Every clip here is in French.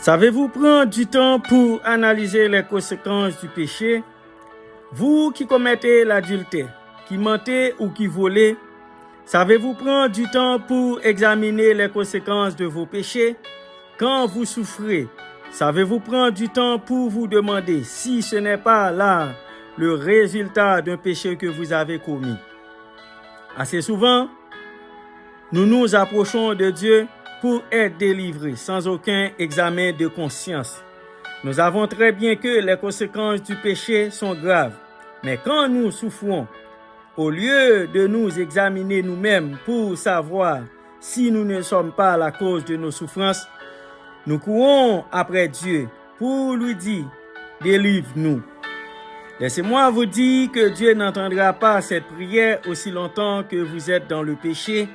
Savez-vous prendre du temps pour analyser les conséquences du péché? Vous qui commettez l'adultère, qui mentez ou qui volez, savez-vous prendre du temps pour examiner les conséquences de vos péchés? Quand vous souffrez, savez-vous prendre du temps pour vous demander si ce n'est pas là le résultat d'un péché que vous avez commis? Assez souvent, nous nous approchons de Dieu pour être délivrés sans aucun examen de conscience. Nous savons très bien que les conséquences du péché sont graves. Mais quand nous souffrons, au lieu de nous examiner nous-mêmes pour savoir si nous ne sommes pas la cause de nos souffrances, nous courons après Dieu pour lui dire « Délivre-nous ». Laissez-moi vous dire que Dieu n'entendra pas cette prière aussi longtemps que vous êtes dans le péché,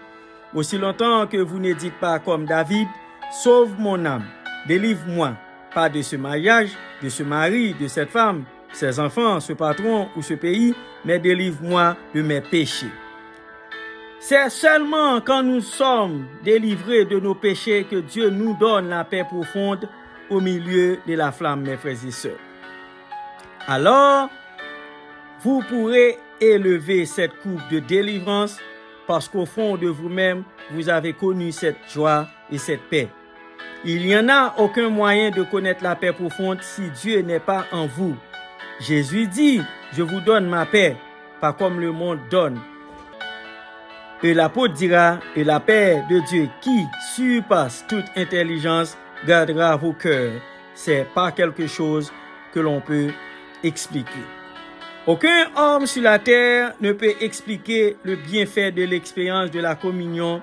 aussi longtemps que vous ne dites pas comme David « Sauve mon âme, délivre-moi ». Pas de ce mariage, de ce mari, de cette femme, ses enfants, ce patron ou ce pays, mais délivre-moi de mes péchés. C'est seulement quand nous sommes délivrés de nos péchés que Dieu nous donne la paix profonde au milieu de la flamme, mes frères et sœurs. Alors, vous pourrez élever cette coupe de délivrance parce qu'au fond de vous-même, vous avez connu cette joie et cette paix. Il n'y en a aucun moyen de connaître la paix profonde si Dieu n'est pas en vous. Jésus dit, je vous donne ma paix, pas comme le monde donne. Et l'apôtre dira, et la paix de Dieu qui surpasse toute intelligence gardera vos cœurs. C'est pas quelque chose que l'on peut expliquer. Aucun homme sur la terre ne peut expliquer le bienfait de l'expérience de la communion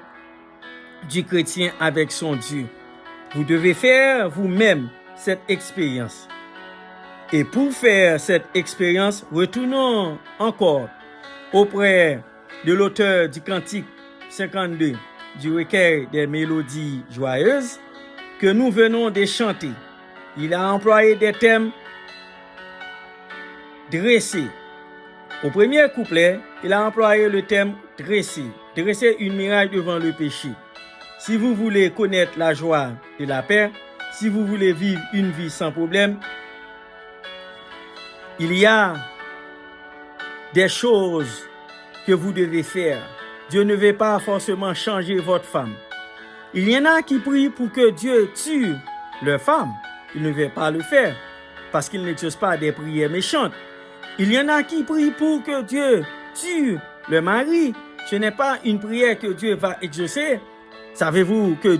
du chrétien avec son Dieu. Vous devez faire vous-même cette expérience. Et pour faire cette expérience, retournons encore auprès de l'auteur du Cantique 52 du recueil des mélodies joyeuses que nous venons de chanter. Il a employé des thèmes dressés. Au premier couplet, il a employé le thème dresser. Dresser une muraille devant le péché. Si vous voulez connaître la joie et la paix, si vous voulez vivre une vie sans problème, il y a des choses que vous devez faire. Dieu ne veut pas forcément changer votre femme. Il y en a qui prient pour que Dieu tue leur femme. Il ne veut pas le faire parce qu'il n'exauce pas des prières méchantes. Il y en a qui prient pour que Dieu tue le mari. Ce n'est pas une prière que Dieu va exaucer. Savez-vous que Dieu